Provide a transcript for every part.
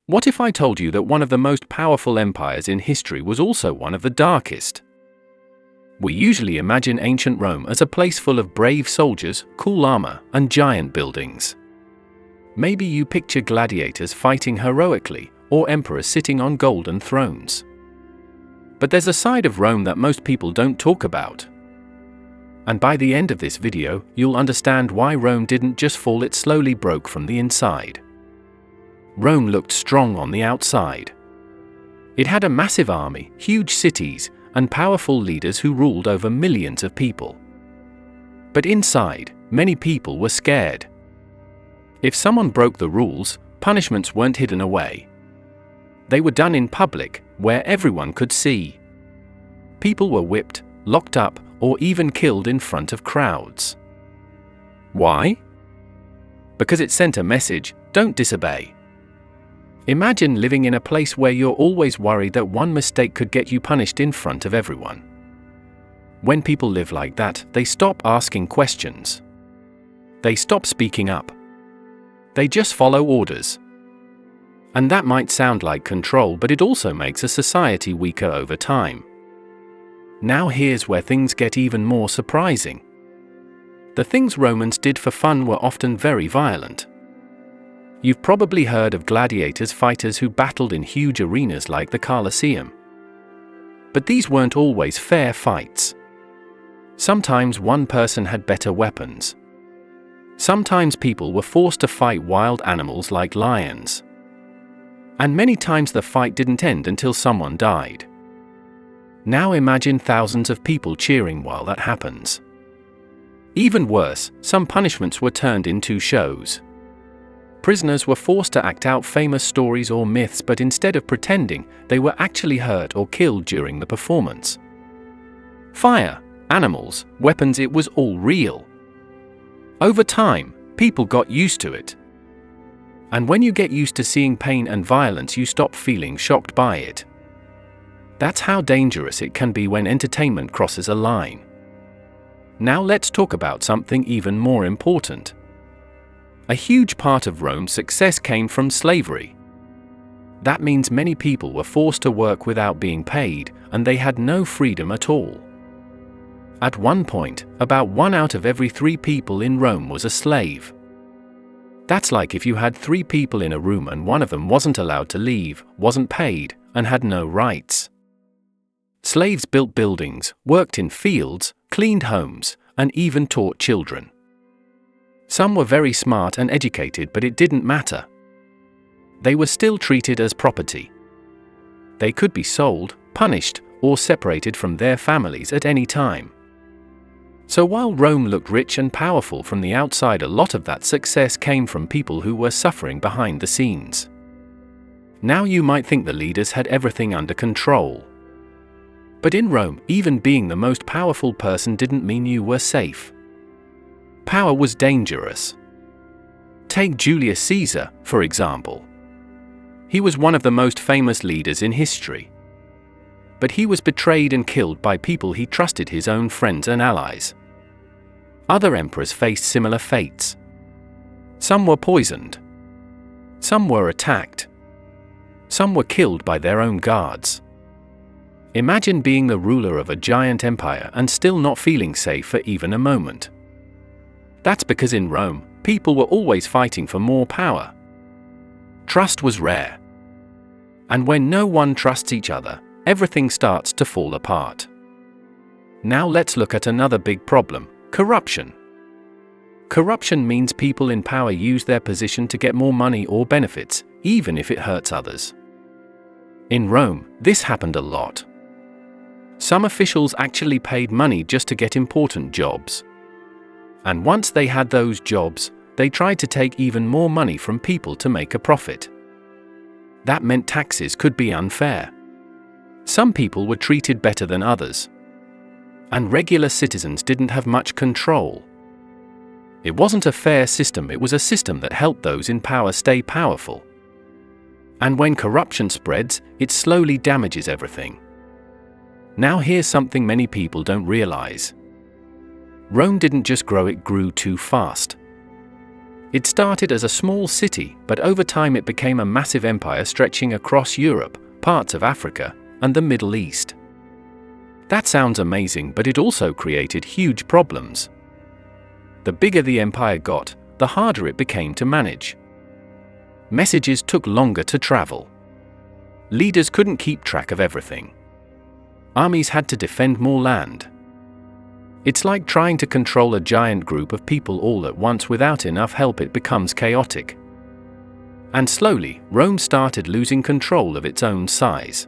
What if I told you that one of the most powerful empires in history was also one of the darkest? We usually imagine ancient Rome as a place full of brave soldiers, cool armor, and giant buildings. Maybe you picture gladiators fighting heroically, or emperors sitting on golden thrones. But there's a side of Rome that most people don't talk about. And by the end of this video, you'll understand why Rome didn't just fall, it slowly broke from the inside. Rome looked strong on the outside. It had a massive army, huge cities, and powerful leaders who ruled over millions of people. But inside, many people were scared. If someone broke the rules, punishments weren't hidden away. They were done in public, where everyone could see. People were whipped, locked up, or even killed in front of crowds. Why? Because it sent a message: don't disobey. Imagine living in a place where you're always worried that one mistake could get you punished in front of everyone. When people live like that, they stop asking questions. They stop speaking up. They just follow orders. And that might sound like control, but it also makes a society weaker over time. Now here's where things get even more surprising. The things Romans did for fun were often very violent. You've probably heard of gladiators, fighters who battled in huge arenas like the Colosseum. But these weren't always fair fights. Sometimes one person had better weapons. Sometimes people were forced to fight wild animals like lions. And many times the fight didn't end until someone died. Now imagine thousands of people cheering while that happens. Even worse, some punishments were turned into shows. Prisoners were forced to act out famous stories or myths, but instead of pretending, they were actually hurt or killed during the performance. Fire, animals, weapons, it was all real. Over time, people got used to it. And when you get used to seeing pain and violence, you stop feeling shocked by it. That's how dangerous it can be when entertainment crosses a line. Now let's talk about something even more important. A huge part of Rome's success came from slavery. That means many people were forced to work without being paid, and they had no freedom at all. At one point, about 1 out of every 3 people in Rome was a slave. That's like if you had 3 people in a room and one of them wasn't allowed to leave, wasn't paid, and had no rights. Slaves built buildings, worked in fields, cleaned homes, and even taught children. Some were very smart and educated, but it didn't matter. They were still treated as property. They could be sold, punished, or separated from their families at any time. So while Rome looked rich and powerful from the outside, a lot of that success came from people who were suffering behind the scenes. Now you might think the leaders had everything under control. But in Rome, even being the most powerful person didn't mean you were safe. Power was dangerous. Take Julius Caesar, for example. He was one of the most famous leaders in history. But he was betrayed and killed by people he trusted, his own friends and allies. Other emperors faced similar fates. Some were poisoned. Some were attacked. Some were killed by their own guards. Imagine being the ruler of a giant empire and still not feeling safe for even a moment. That's because in Rome, people were always fighting for more power. Trust was rare. And when no one trusts each other, everything starts to fall apart. Now let's look at another big problem: corruption. Corruption means people in power use their position to get more money or benefits, even if it hurts others. In Rome, this happened a lot. Some officials actually paid money just to get important jobs. And once they had those jobs, they tried to take even more money from people to make a profit. That meant taxes could be unfair. Some people were treated better than others. And regular citizens didn't have much control. It wasn't a fair system, it was a system that helped those in power stay powerful. And when corruption spreads, it slowly damages everything. Now here's something many people don't realize. Rome didn't just grow, it grew too fast. It started as a small city, but over time it became a massive empire stretching across Europe, parts of Africa, and the Middle East. That sounds amazing, but it also created huge problems. The bigger the empire got, the harder it became to manage. Messages took longer to travel. Leaders couldn't keep track of everything. Armies had to defend more land. It's like trying to control a giant group of people all at once without enough help. It becomes chaotic. And slowly, Rome started losing control of its own size.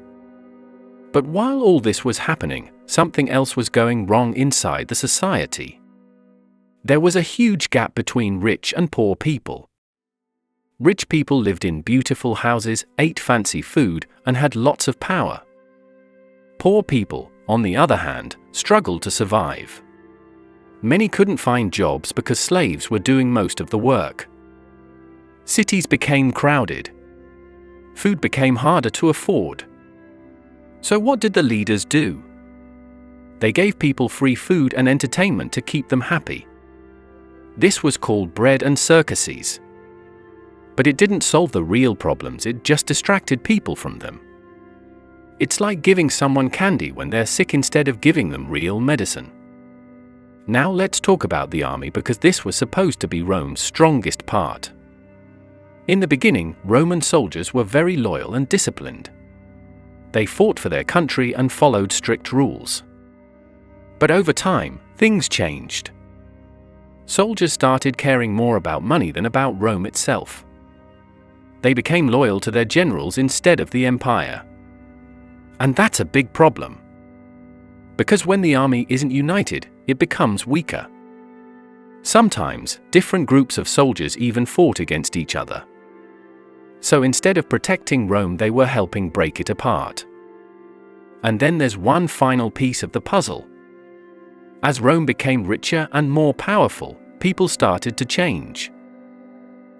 But while all this was happening, something else was going wrong inside the society. There was a huge gap between rich and poor people. Rich people lived in beautiful houses, ate fancy food, and had lots of power. Poor people, on the other hand, struggled to survive. Many couldn't find jobs because slaves were doing most of the work. Cities became crowded. Food became harder to afford. So what did the leaders do? They gave people free food and entertainment to keep them happy. This was called bread and circuses. But it didn't solve the real problems, it just distracted people from them. It's like giving someone candy when they're sick instead of giving them real medicine. Now let's talk about the army, because this was supposed to be Rome's strongest part. In the beginning, Roman soldiers were very loyal and disciplined. They fought for their country and followed strict rules. But over time, things changed. Soldiers started caring more about money than about Rome itself. They became loyal to their generals instead of the empire. And that's a big problem. Because when the army isn't united, it becomes weaker. Sometimes, different groups of soldiers even fought against each other. So instead of protecting Rome, they were helping break it apart. And then there's one final piece of the puzzle. As Rome became richer and more powerful, people started to change.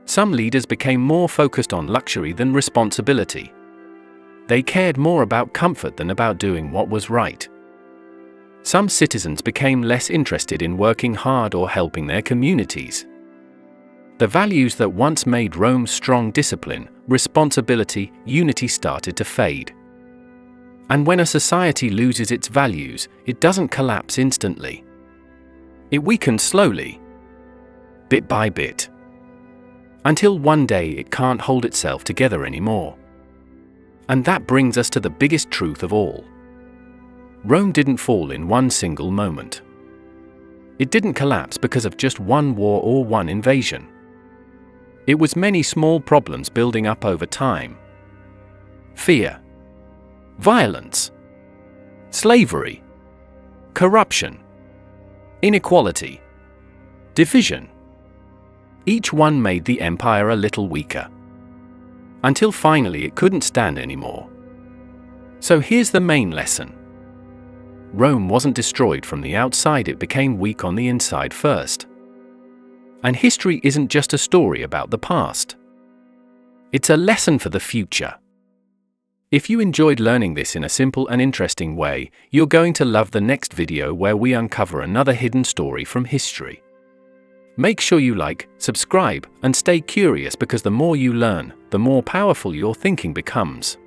Some leaders became more focused on luxury than responsibility. They cared more about comfort than about doing what was right. Some citizens became less interested in working hard or helping their communities. The values that once made Rome strong, discipline, responsibility, unity, started to fade. And when a society loses its values, it doesn't collapse instantly. It weakens slowly, bit by bit, until one day it can't hold itself together anymore. And that brings us to the biggest truth of all. Rome didn't fall in one single moment. It didn't collapse because of just one war or one invasion. It was many small problems building up over time. Fear, violence, slavery, corruption, inequality, division. Each one made the empire a little weaker, until finally it couldn't stand anymore. So here's the main lesson. Rome wasn't destroyed from the outside, it became weak on the inside first. And history isn't just a story about the past. It's a lesson for the future. If you enjoyed learning this in a simple and interesting way, you're going to love the next video where we uncover another hidden story from history. Make sure you like, subscribe, and stay curious, because the more you learn, the more powerful your thinking becomes.